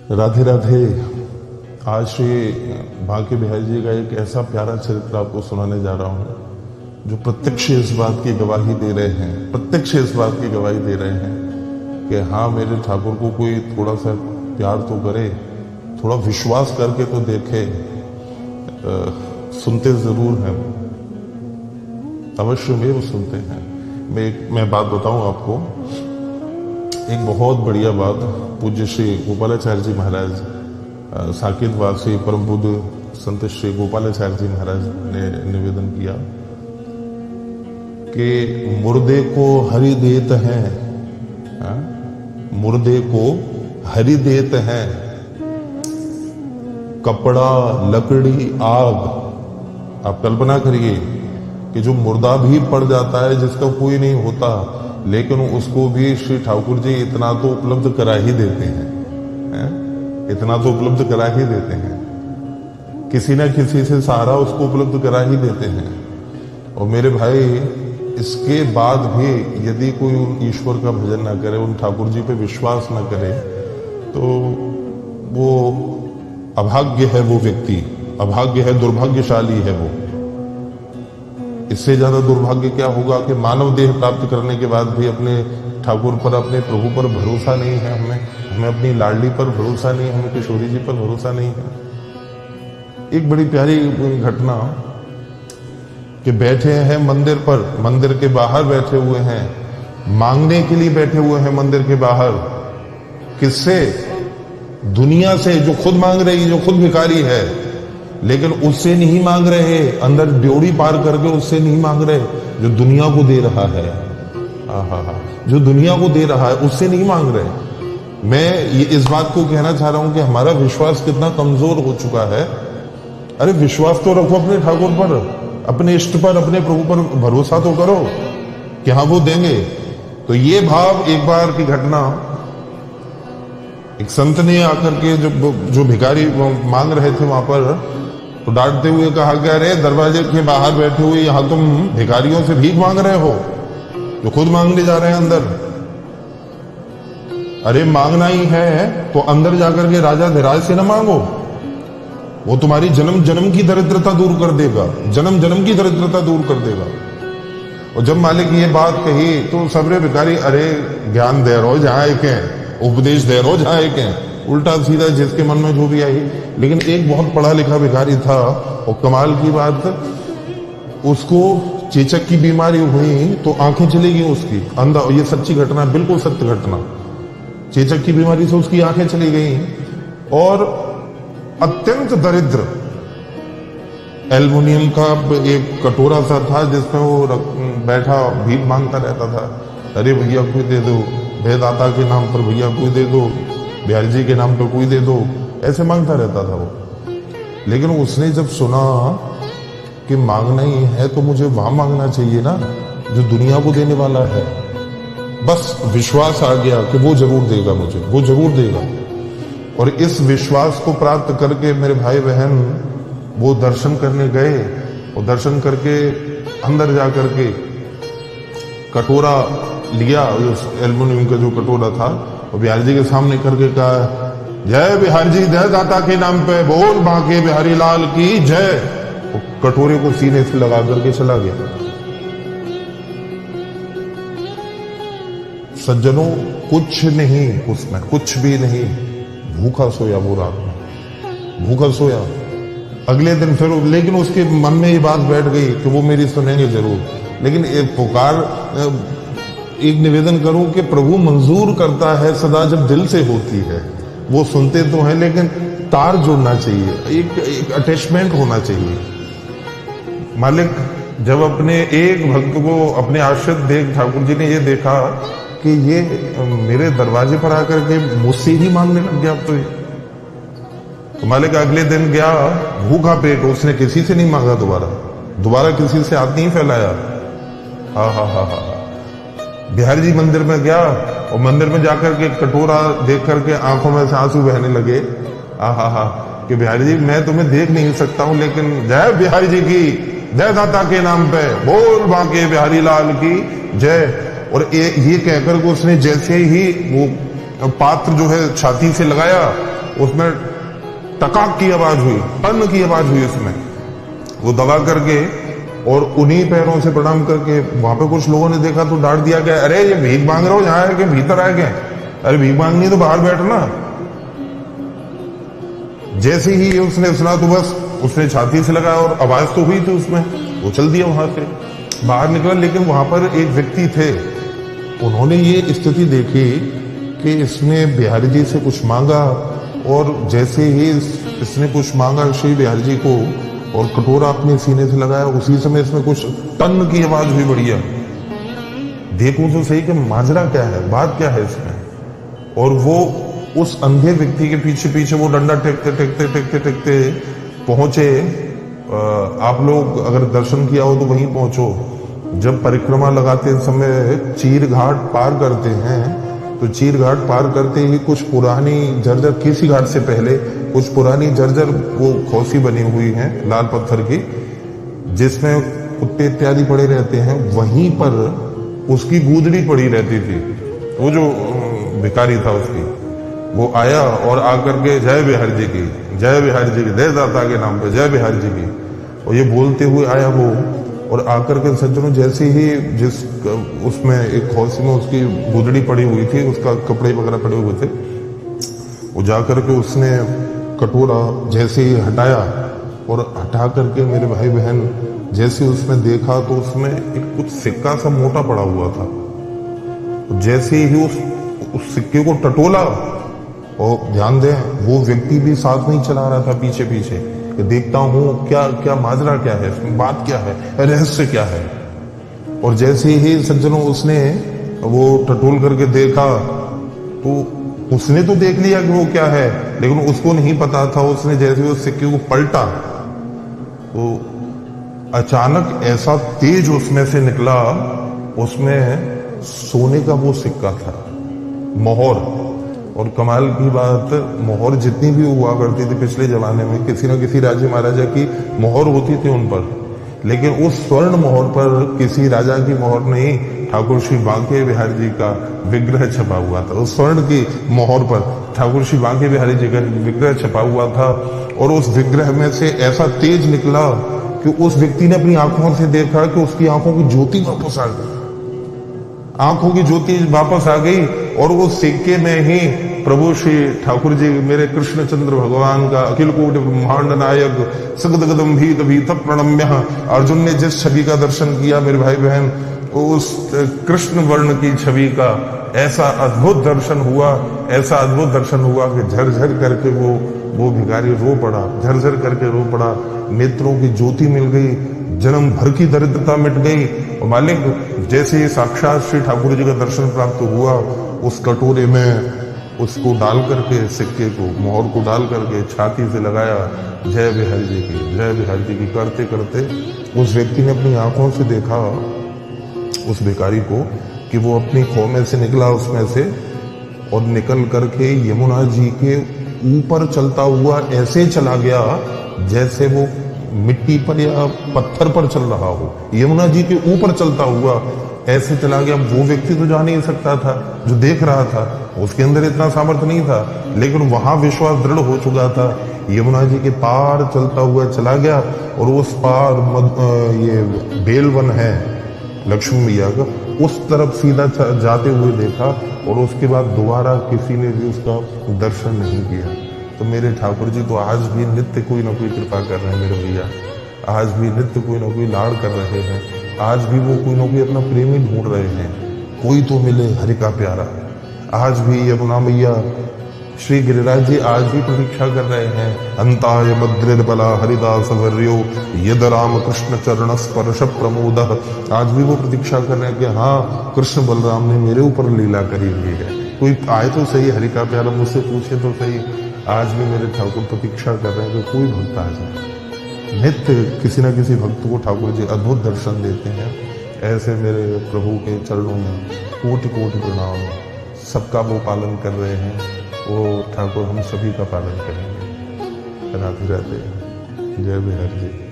राधे राधे। आज श्री बांके बिहारी जी का एक ऐसा प्यारा चरित्र आपको सुनाने जा रहा हूं जो प्रत्यक्ष इस बात की गवाही दे रहे हैं, प्रत्यक्ष इस बात की गवाही दे रहे हैं कि हाँ, मेरे ठाकुर को कोई थोड़ा सा प्यार तो करे, थोड़ा विश्वास करके तो देखे। सुनते जरूर हैं, अवश्य में वो सुनते हैं। मैं बात बताऊं आपको, एक बहुत बढ़िया बात पूज्य श्री गोपालाचार्य जी महाराज, साकेत वासी परम बुद्ध संत श्री गोपालाचार्य जी महाराज ने निवेदन किया कि मुर्दे को हरि देत हैं, मुर्दे को हरि देत हैं, कपड़ा लकड़ी आग। आप कल्पना करिए कि जो मुर्दा भी पड़ जाता है, जिसका कोई नहीं होता, लेकिन उसको भी श्री ठाकुर जी इतना तो उपलब्ध करा ही देते हैं, इतना तो उपलब्ध करा ही देते हैं, किसी न किसी से सहारा उसको उपलब्ध करा ही देते हैं। और मेरे भाई, इसके बाद भी यदि कोई उन ईश्वर का भजन ना करे, उन ठाकुर जी पे विश्वास ना करे, तो वो अभाग्य है, वो व्यक्ति अभाग्य है, दुर्भाग्यशाली है वो। इससे ज्यादा दुर्भाग्य क्या होगा कि मानव देह प्राप्त करने के बाद भी अपने ठाकुर पर, अपने प्रभु पर भरोसा नहीं है, हमें अपनी लाडली पर भरोसा नहीं है, हमें किशोरी जी पर भरोसा नहीं है। एक बड़ी प्यारी घटना कि बैठे हैं मंदिर पर, मंदिर के बाहर बैठे हुए हैं, मांगने के लिए बैठे हुए हैं मंदिर के बाहर। किससे? दुनिया से, जो खुद मांग रही, जो खुद भिखारी है, लेकिन उससे नहीं मांग रहे, अंदर ड्योढ़ी पार करके उससे नहीं मांग रहे, जो दुनिया को दे रहा है। जो दुनिया को दे रहा है उससे नहीं मांग रहे। मैं ये इस बात को कहना चाह रहा हूं कि हमारा विश्वास कितना कमजोर हो चुका है। अरे विश्वास तो रखो अपने ठाकुर पर, अपने इष्ट पर, अपने प्रभु पर भरोसा तो करो कि हाँ वो देंगे। तो ये भाव, एक बार की घटना, एक संत ने आकर के जो भिखारी मांग रहे थे वहां पर, तो डांटते हुए कहा कि अरे दरवाजे के बाहर बैठे हुए यहां तुम भिखारियों से भीख मांग रहे हो, जो खुद मांगने जा रहे हैं अंदर। अरे मांगना ही है तो अंदर जाकर के राजा धीराज से न मांगो, वो तुम्हारी जन्म जन्म की दरिद्रता दूर कर देगा, जन्म जन्म की दरिद्रता दूर कर देगा। और जब मालिक ये बात कही तो सबरे भिखारी, अरे ज्ञान दे रहो जहां एक है, उपदेश दे रहो जहां एक है, उल्टा सीधा जिसके मन में जो भी आई। लेकिन एक बहुत पढ़ा लिखा भिखारी था, और कमाल की बात, उसको चेचक की बीमारी हुई तो आंखें चली गई उसकी, अंधा। ये सच्ची घटना, बिल्कुल सत्य घटना। चेचक की बीमारी से उसकी आंखें चली गई, और अत्यंत दरिद्र एल्युमिनियम का एक कटोरा सा था जिसमें वो बैठा भीख मांगता रहता था। अरे भैया कोई दे दो, भेदाता के नाम पर भैया कोई दे दो, बिहारी जी के नाम पर कोई दे दो, ऐसे मांगता रहता था वो। लेकिन उसने जब सुना कि मांगना ही है तो मुझे वहां मांगना चाहिए ना जो दुनिया को देने वाला है, बस विश्वास आ गया कि वो जरूर देगा मुझे, वो जरूर देगा। और इस विश्वास को प्राप्त करके मेरे भाई बहन वो दर्शन करने गए, और दर्शन करके अंदर जाकर के कटोरा लिया, एल्युमिनियम का जो कटोरा था, और बिहारी जी के सामने करके कहा, जय बिहारी जी, जय दाता के नाम पे बोल, बांके बिहारी लाल की जय। वो कटोरे को सीने से लगा करके चला गया। सज्जनों, कुछ नहीं उसमें, कुछ भी नहीं, भूखा सोया वो रात में, भूखा सोया। अगले दिन फिर, लेकिन उसके मन में ये बात बैठ गई कि वो मेरी सुनेंगे जरूर। लेकिन एक पुकार, एक निवेदन करूं कि प्रभु मंजूर करता है सदा जब दिल से होती है। वो सुनते तो हैं, लेकिन तार जोड़ना चाहिए, एक अटैचमेंट होना चाहिए। मालिक जब अपने एक भक्त को, अपने आश्रित देख, ठाकुर जी ने ये देखा कि ये मेरे दरवाजे पर आकर के मुझसे ही मांगने लग गया, तो मालिक अगले दिन गया भूखा पेट, उसने किसी से नहीं मांगा, दोबारा किसी से हाथ नहीं फैलाया। हा। बिहारी जी मंदिर में गया, और मंदिर में जाकर के कटोरा देख करके आंखों में से आंसू बहने लगे। कि बिहारी जी, मैं तुम्हें देख नहीं सकता हूं, लेकिन जय बिहारी जी की, जय दाता के नाम पे बोल, बांके बिहारी लाल की जय। और ये कहकर के उसने जैसे ही वो पात्र जो है छाती से लगाया, उसमें टकाक की आवाज हुई, टन की आवाज हुई उसमें। वो दबा करके और उन्हीं पैरों से प्रणाम करके वहां पे कुछ लोगों ने देखा तो डांट दिया गया, अरे ये भीख मांग रहे हो, यहाँ आके भीतर आ गए, अरे भीख मांगनी तो बाहर बैठना। जैसे ही उसने सुना तो बस उसने छाती से लगाया और आवाज तो हुई थी उसमें, वो चल दिया वहां से बाहर निकला। लेकिन वहां पर एक व्यक्ति थे, उन्होंने ये स्थिति देखी कि इसने बिहारी जी से कुछ मांगा और जैसे ही इसने कुछ मांगा श्री बिहारी जी को और कटोरा अपने सीने से लगाया, उसी समय इसमें कुछ टन की आवाज हुई बढ़िया। देखो तो सही कि माजरा क्या है, बात क्या है इसमें। और वो उस अंधे व्यक्ति के पीछे पीछे वो डंडा टेकते टेकते टेकते टेकते पहुंचे। आप लोग अगर दर्शन किया हो तो वहीं पहुंचो। जब परिक्रमा लगाते समय चीर घाट पार करते हैं तो चीर घाट पार करते ही कुछ पुरानी जर्जर, किसी घाट से पहले कुछ पुरानी जर्जर वो खौसी बनी हुई है लाल पत्थर की, जिसमें कुत्ते इत्यादि पड़े रहते हैं। वहीं पर उसकी गूदड़ी पड़ी रहती थी। वो जो भिखारी था उसकी, वो आया और आकर के जय बिहारी जी की, जय बिहारी जी की, जय दाता के नाम पे जय बिहारी जी की, और ये बोलते हुए आया वो। और आकर के सज्जनों जैसे ही जिस उसमें एक खौसी में उसकी गुदड़ी पड़ी हुई थी, उसका कपड़े वगैरह पड़े हुए थे, वो जाकर के उसने कटोरा जैसे ही हटाया और हटा करके मेरे भाई बहन जैसे उसमें देखा तो उसमें एक कुछ सिक्का सा मोटा पड़ा हुआ था। जैसे ही उस सिक्के को टटोला, और ध्यान दें वो व्यक्ति भी साथ नहीं चला रहा था, पीछे पीछे देखता हूं क्या क्या माजरा क्या है इसमें, बात क्या है, रहस्य क्या है। और जैसे ही सज्जनों उसने वो टटोल करके देखा तो उसने तो देख लिया कि वो क्या है, लेकिन उसको नहीं पता था। उसने जैसे उस सिक्के को पलटा तो अचानक ऐसा तेज उसमें से निकला, उसमें सोने का वो सिक्का था, मोहर। और कमाल की बात, मोहर जितनी भी हुआ करती थी पिछले जमाने में, किसी न किसी राजा महाराजा की मोहर होती थी उन पर, लेकिन उस स्वर्ण मोहर पर किसी राजा की मोहर नहीं, ठाकुर श्री बांके बिहारी जी का विग्रह छपा हुआ था। उस स्वर्ण की मोहर पर ठाकुर श्री बांके बिहारी जी का विग्रह छपा हुआ था। और उस विग्रह में से ऐसा तेज निकला कि उस व्यक्ति ने अपनी आंखों से देखा कि उसकी आंखों की ज्योति वापस आ गई, आंखों की ज्योति वापस आ गई। और उस सिक्के में ही प्रभु श्री ठाकुर जी, मेरे कृष्णचंद्र भगवान का अखिल कोटि ब्रह्मांड नायक सगदगदम भीत भीत प्रणम्य, अर्जुन ने जिस छवि का दर्शन किया मेरे भाई बहन, उस कृष्ण वर्ण की छवि का ऐसा अद्भुत दर्शन हुआ, ऐसा अद्भुत दर्शन हुआ कि झरझर करके वो भिखारी रो पड़ा, झरझर करके रो पड़ा। नेत्रों की ज्योति मिल गई, जन्म भर की दरिद्रता मिट गई। और मालिक जैसे ही साक्षात श्री ठाकुर जी का दर्शन प्राप्त हुआ, उस कटोरे में उसको डाल करके, सिक्के को, मोहर को डाल करके छाती से लगाया, जय बिहारी जी की, जय बिहारी जी की करते करते उस व्यक्ति ने अपनी आंखों से देखा उस भिखारी को कि वो अपनी खो में से निकला, उसमें से, और निकल करके यमुना जी के ऊपर चलता हुआ ऐसे चला गया जैसे वो मिट्टी पर या पत्थर पर चल रहा हो। यमुना जी के ऊपर चलता हुआ ऐसे चला गया। वो व्यक्ति तो जा नहीं सकता था, जो देख रहा था उसके अंदर इतना सामर्थ्य नहीं था, लेकिन वहां विश्वास दृढ़ हो चुका था। यमुना जी के पार चलता हुआ चला गया और उस पार ये बेलवन है लक्ष्मी मैया का, उस तरफ सीधा जाते हुए देखा। और उसके बाद दोबारा किसी ने भी उसका दर्शन नहीं किया। तो मेरे ठाकुर जी तो आज भी नित्य कोई ना कोई कृपा कर रहे हैं मेरे भैया, आज भी नित्य कोई ना कोई लाड़ कर रहे हैं, आज भी वो कोई ना कोई अपना प्रेमी ढूंढ रहे हैं, कोई तो मिले हरि का प्यारा। आज भी यमुना मैया, श्री गिरिराज जी आज भी प्रतीक्षा कर रहे हैं। अंताय मद्रिर्बला हरिदास वर्यो यद राम कृष्ण चरण स्पर्श प्रमोद। आज भी वो प्रतीक्षा कर रहे हैं कि हाँ, कृष्ण बलराम ने मेरे ऊपर लीला करी हुई है, कोई आए तो सही, हरि का प्यारा मुझसे पूछे तो सही। आज भी मेरे ठाकुर प्रतीक्षा कर रहे हैं कि कोई भक्त आ जाए। नित्य किसी न किसी भक्त को ठाकुर जी अद्भुत दर्शन देते हैं। ऐसे मेरे प्रभु के चरणों में कोटि कोटि प्रणाम। सबका वो पालन कर रहे हैं, वो ठाकुर हम सभी का पालन करेंगे। राधे राधे, जय बिहारी जी।